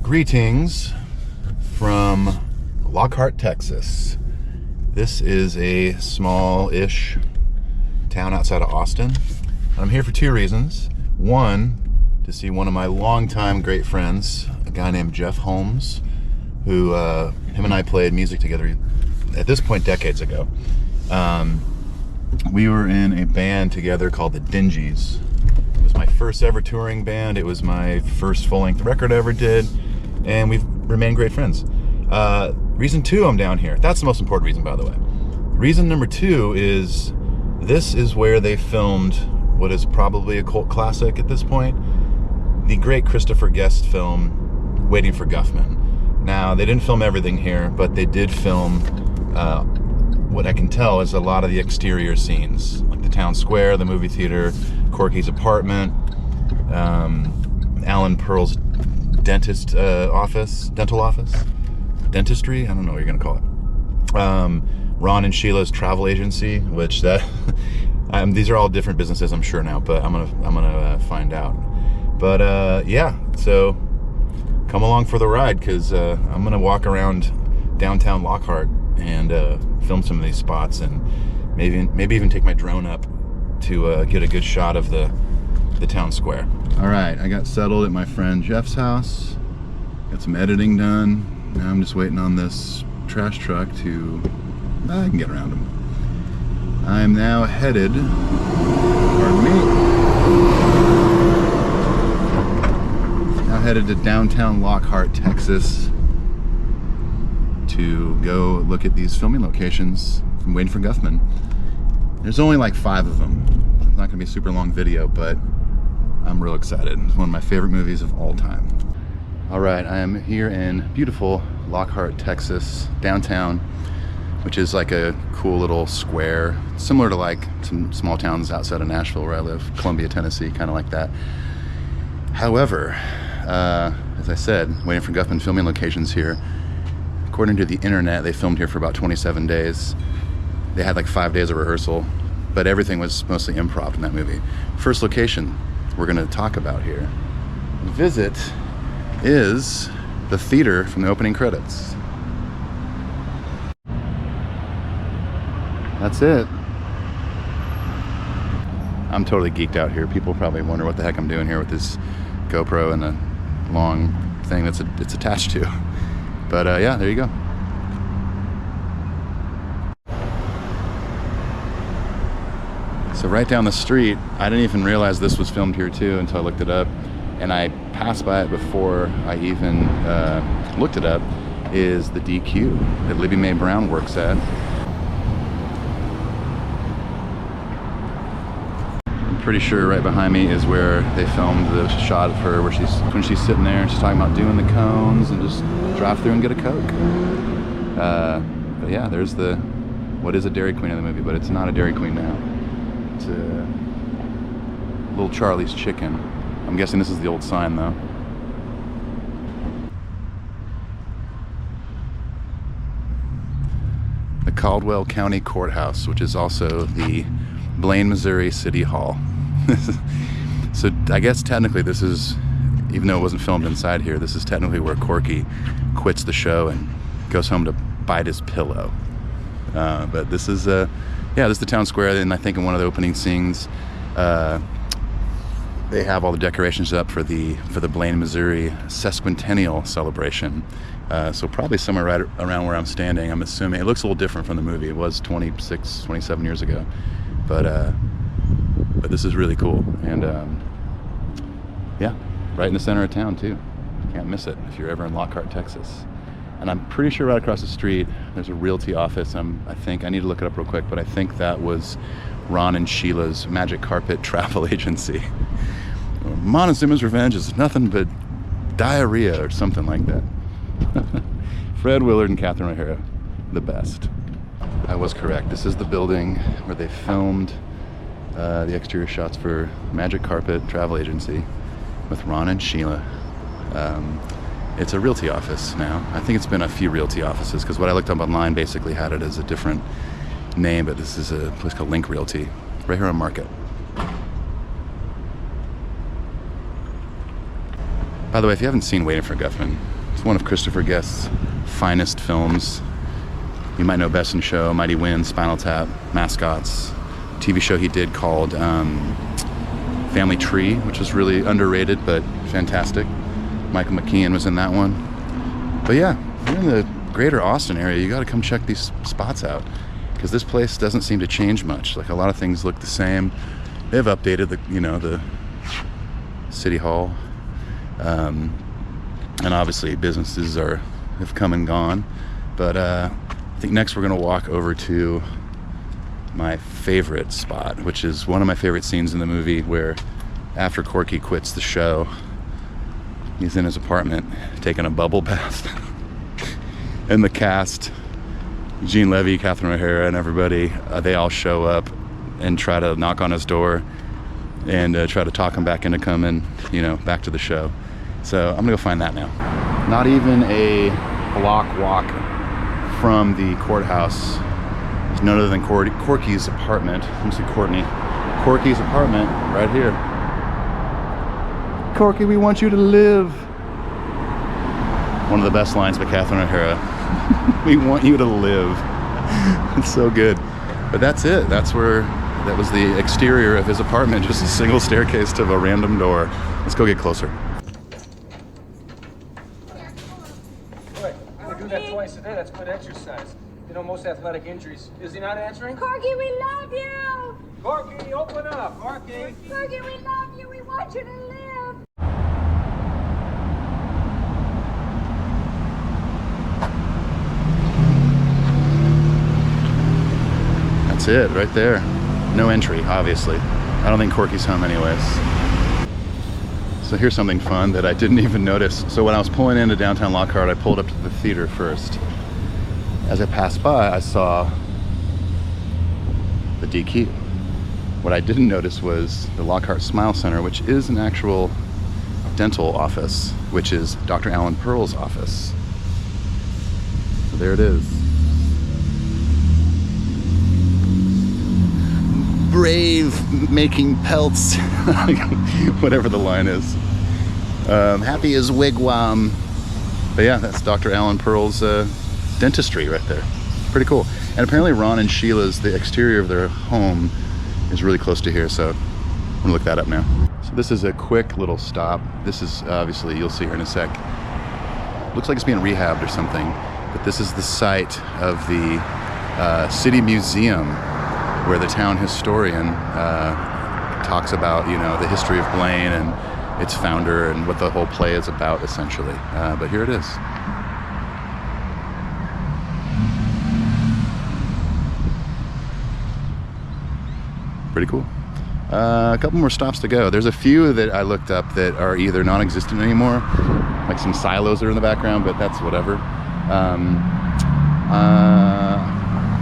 Greetings from Lockhart, Texas. This is a small-ish town outside of Austin. And I'm here for two reasons. One, to see one of my longtime great friends, a guy named Jeff Holmes, who him and I played music together at this point decades ago. We were in a band together called the Dingies. It was my first ever touring band. It was my first full-length record I ever did, and we've remained great friends. Reason two I'm down here. That's the most important reason, by the way. Reason number two is this is where they filmed what is probably a cult classic at this point, the great Christopher Guest film, Waiting for Guffman. Now, they didn't film everything here, but they did film what I can tell is a lot of the exterior scenes, like the town square, the movie theater, Corky's apartment, Alan Pearl's dental office, dentistry, I don't know what you're gonna call it. Ron and Sheila's travel agency, which these are all different businesses, I'm sure now, but I'm gonna find out. But yeah, so come along for the ride, because I'm gonna walk around downtown Lockhart and film some of these spots, and maybe even take my drone up to get a good shot of the town square. All right, I got settled at my friend Jeff's house, got some editing done. Now I'm just waiting on this trash truck to, I can get around him. I'm now headed, pardon me, now headed to downtown Lockhart, Texas, to go look at these filming locations from Waiting for Guffman. There's only like 5 of them. It's not gonna be a super long video, but I'm real excited. It's one of my favorite movies of all time. All right, I am here in beautiful Lockhart, Texas, downtown, which is like a cool little square, similar to like some small towns outside of Nashville where I live, Columbia, Tennessee, kind of like that. However, as I said, Waiting for Guffman filming locations here. According to the internet, they filmed here for about 27 days. They had like 5 days of rehearsal, but everything was mostly improv in that movie. First location we're gonna talk about here. Visit is the theater from the opening credits. That's it. I'm totally geeked out here. People probably wonder what the heck I'm doing here with this GoPro and the long thing that's it's attached to. But yeah, there you go. So right down the street, I didn't even realize this was filmed here too until I looked it up. And I passed by it before I even looked it up, is the DQ that Libby Mae Brown works at. I'm pretty sure right behind me is where they filmed the shot of her where when she's sitting there and she's talking about doing the cones and just drive through and get a Coke. But yeah, there's what is a Dairy Queen in the movie, but it's not a Dairy Queen now. It's a Little Charlie's Chicken. I'm guessing this is the old sign though. The Caldwell County Courthouse, which is also the Blaine, Missouri City Hall. So I guess technically this is, even though it wasn't filmed inside here, this is technically where Corky quits the show and goes home to bite his pillow. But this is, yeah, this is the town square, and I think in one of the opening scenes, they have all the decorations up for the Blaine, Missouri sesquicentennial celebration. So probably somewhere right around where I'm standing, I'm assuming. It looks a little different from the movie. It was 26, 27 years ago. But this is really cool. And yeah, right in the center of town too. Can't miss it if you're ever in Lockhart, Texas. And I'm pretty sure right across the street, there's a realty office. I think, I need to look it up real quick, but I think that was Ron and Sheila's Magic Carpet travel agency. Montezuma's Revenge is nothing but diarrhea or something like that. Fred Willard and Catherine O'Hara, the best. I was correct. This is the building where they filmed the exterior shots for Magic Carpet travel agency with Ron and Sheila. It's a realty office now. I think it's been a few realty offices, because what I looked up online basically had it as a different name, but this is a place called Link Realty, right here on Market. By the way, if you haven't seen Waiting for Guffman, It's one of Christopher Guest's finest films. You might know Best in Show, Mighty Wind, Spinal Tap, Mascots. TV show he did called Family Tree, which was really underrated but fantastic. Michael McKean was in that one. But yeah, if you're in the greater Austin area, you got to come check these spots out, because this place doesn't seem to change much. Like, a lot of things look the same. They've updated the city hall, and obviously businesses have come and gone. But I think next we're gonna walk over to my favorite spot, which is one of my favorite scenes in the movie, where after Corky quits the show, he's in his apartment taking a bubble bath. And the cast, Gene Levy, Catherine O'Hara, and everybody, they all show up and try to knock on his door and try to talk him back into coming, back to the show. So I'm gonna go find that now. Not even a block walk from the courthouse. There's none other than Corky's apartment. Let me see, Courtney. Corky's apartment right here. Corky, we want you to live. One of the best lines by Catherine O'Hara. We want you to live. It's so good. But that's it. That was the exterior of his apartment, just a single staircase to a random door. Let's go get closer. Good. I do that twice a day. That's good exercise. Most athletic injuries. Is he not answering? Corky, we love you! Corky, open up. Corky. Corky, we love you. We want you to live. That's it, right there. No entry, obviously. I don't think Corky's home anyways. So here's something fun that I didn't even notice. So when I was pulling into downtown Lockhart, I pulled up to the theater first. As I passed by, I saw the DQ. What I didn't notice was the Lockhart Smile Center, which is an actual dental office, which is Dr. Alan Pearl's office. So there it is. Brave making pelts, whatever the line is. Happy as wigwam. But yeah, that's Dr. Alan Pearl's dentistry right there. Pretty cool. And apparently Ron and Sheila's, the exterior of their home is really close to here, so I'm gonna look that up now. So this is a quick little stop. This is obviously, you'll see here in a sec, looks like it's being rehabbed or something, but this is the site of the city museum, where the town historian talks about, the history of Blaine and its founder and what the whole play is about, essentially. But here it is. Pretty cool. A couple more stops to go. There's a few that I looked up that are either non-existent anymore, like some silos are in the background, but that's whatever.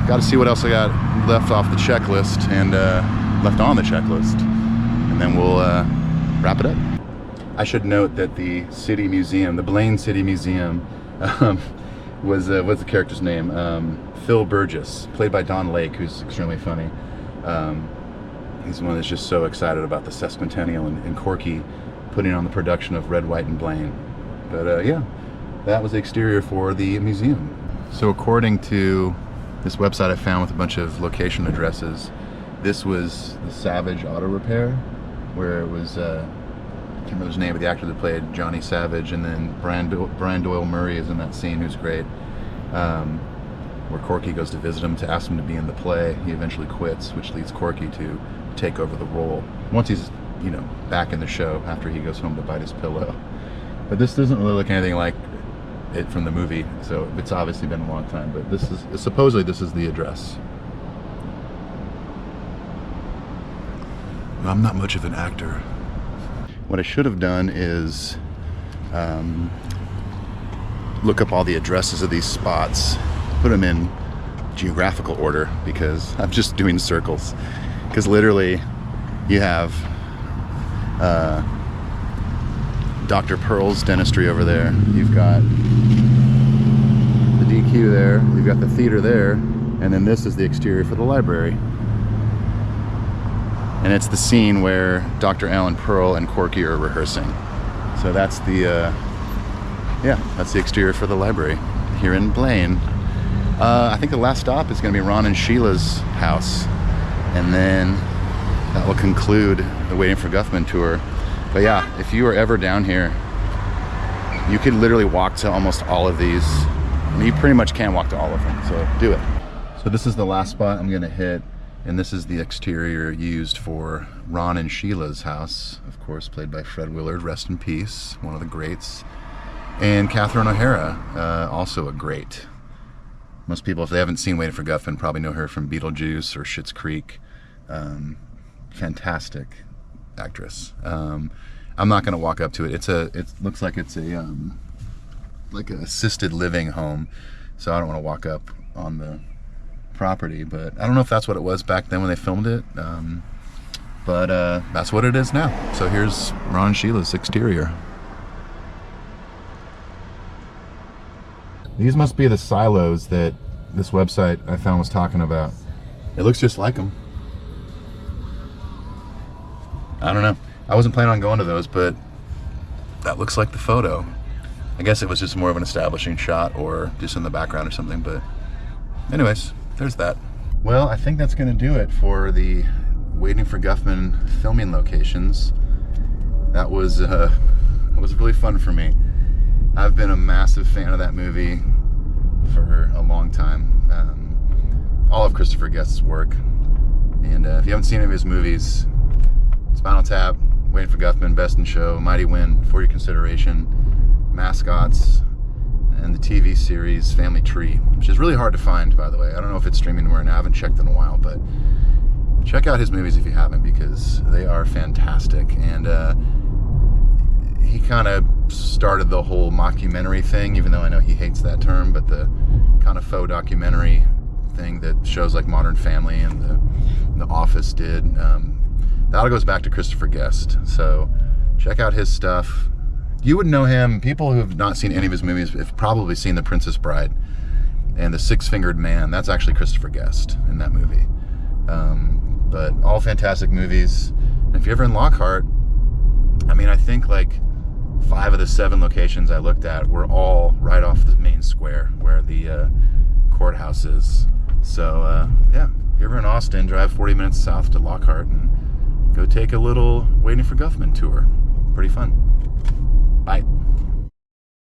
Got to see what else I got left off the checklist and left on the checklist, and then we'll wrap it up. I should note that the city museum, the Blaine City Museum, was what's the character's name? Phil Burgess, played by Don Lake, who's extremely funny. He's the one that's just so excited about the sesquicentennial and Corky putting on the production of Red, White, and Blaine. But yeah, that was the exterior for the museum. So according to this website I found with a bunch of location addresses, this was the Savage Auto Repair, where it was, I can't remember his name, but the actor that played Johnny Savage, and then Brian Doyle Murray is in that scene, who's great. Where Corky goes to visit him to ask him to be in the play. He eventually quits, which leads Corky to take over the role once he's, back in the show after he goes home to bite his pillow. But this doesn't really look anything like it from the movie, so it's obviously been a long time. But this is supposedly this is the address. Well, I'm not much of an actor. What I should have done is look up all the addresses of these spots, put them in geographical order, because I'm just doing circles. Because literally, you have Dr. Pearl's dentistry over there. You've got the DQ there. You've got the theater there, and then this is the exterior for the library. And it's the scene where Dr. Alan Pearl and Corky are rehearsing. So that's the yeah, that's the exterior for the library here in Blaine. I think the last stop is going to be Ron and Sheila's house, and then that will conclude the Waiting for Guffman tour. But yeah, if you are ever down here, you could literally walk to almost all of these. I mean, you pretty much can walk to all of them, so do it. So this is the last spot I'm going to hit, and this is the exterior used for Ron and Sheila's house, of course, played by Fred Willard, rest in peace, one of the greats. And Catherine O'Hara, also a great. Most people, if they haven't seen Waiting for Guffman, probably know her from Beetlejuice or Schitt's Creek. Fantastic actress. I'm not going to walk up to it. It looks like it's a like an assisted living home, so I don't want to walk up on the property. But I don't know if that's what it was back then when they filmed it. But that's what it is now. So here's Ron and Sheila's exterior. These must be the silos that this website I found was talking about. It looks just like them. I don't know. I wasn't planning on going to those, but that looks like the photo. I guess it was just more of an establishing shot or just in the background or something, but anyways, there's that. Well, I think that's going to do it for the Waiting for Guffman filming locations. That was really fun for me. I've been a massive fan of that movie for a long time. All of Christopher Guest's work. And if you haven't seen any of his movies, Spinal Tap, Waiting for Guffman, Best in Show, Mighty Wind, For Your Consideration, Mascots, and the TV series Family Tree, which is really hard to find, by the way. I don't know if it's streaming anywhere now. I haven't checked in a while, but check out his movies if you haven't, because they are fantastic. And he kind of started the whole mockumentary thing, even though I know he hates that term, but the kind of faux documentary thing that shows like Modern Family and the Office did. That all goes back to Christopher Guest. So check out his stuff. You would know him. People who have not seen any of his movies have probably seen The Princess Bride and The Six-Fingered Man. That's actually Christopher Guest in that movie. But all fantastic movies. And if you're ever in Lockhart, I mean, I think like 5 of the 7 locations I looked at were all right off the main square where the courthouse is. So yeah, if you're ever in Austin, drive 40 minutes south to Lockhart and go take a little Waiting for Guffman tour. Pretty fun. Bye.